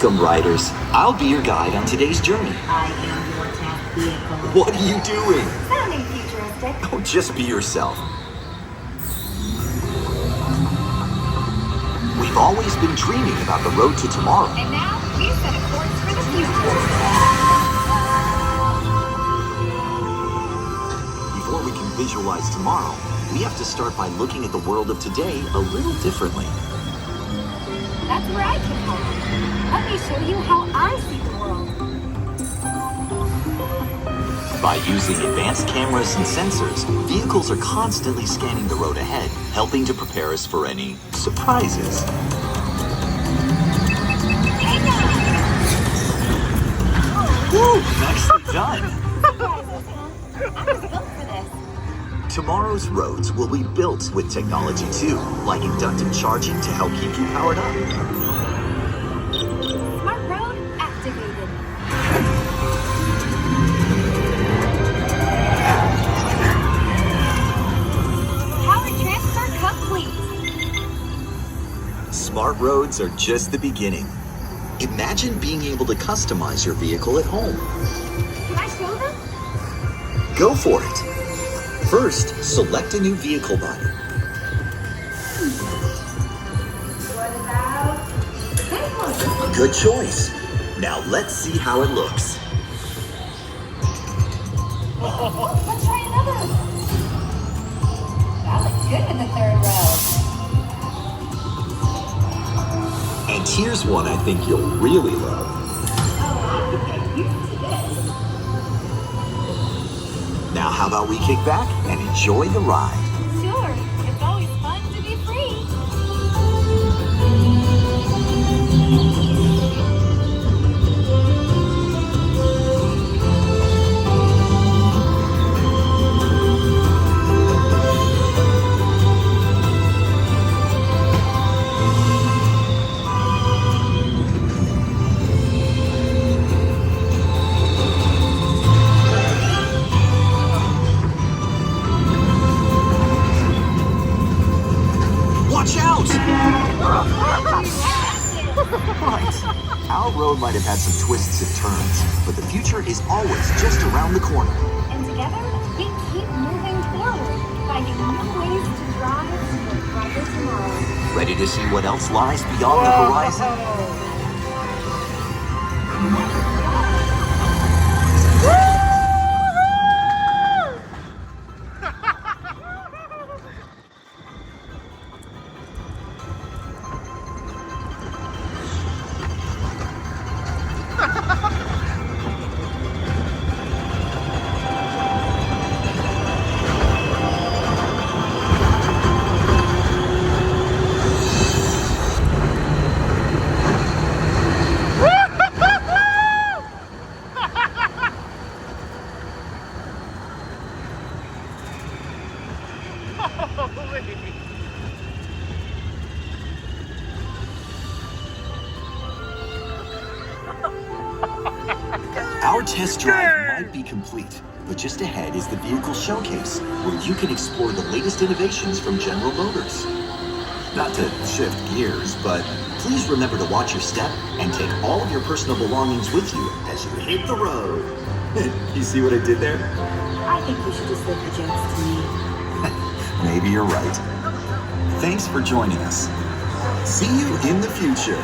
Welcome, riders. I'll be your guide on today's journey. I am your test vehicle. What are you doing? Sounding futuristic. Oh, just be yourself. We've always been dreaming about the road to tomorrow. And now we set a course for the future. Before we can visualize tomorrow, we have to start by looking at the world of today a little differently. That's where I can help. Let me show you how I see the world. By using advanced cameras and sensors, vehicles are constantly scanning the road ahead, helping to prepare us for any surprises. Hang on! Woo! Nicely done! Surprises, huh? I was built for this. Tomorrow's roads will be built with technology too, like inductive charging to help keep you powered up. Smart road activated. Power transfer complete. Smart roads are just the beginning. Imagine being able to customize your vehicle at home. Can I show them? Go for it. First, select a new vehicle body. What about this one? Good choice. Now let's see how it looks. Let's try another. That looks good in the third row. And here's one I think you'll really love. Oh, I can get used to this. Now how about we kick back and enjoy the ride? Sure, it's always fun to be free. Watch out! Right. Our road might have had some twists and turns, but the future is always just around the corner. And together, we keep moving forward, finding new ways to drive to a brighter tomorrow. Ready to see what else lies beyond the horizon? Our test drive might be complete, but just ahead is the vehicle showcase, where you can explore the latest innovations from General Motors. Not to shift gears, but please remember to watch your step and take all of your personal belongings with you as you hit the road. You see what I did there? I think we should just leave the jokes to me. Maybe you're right. Thanks for joining us. See you in the future.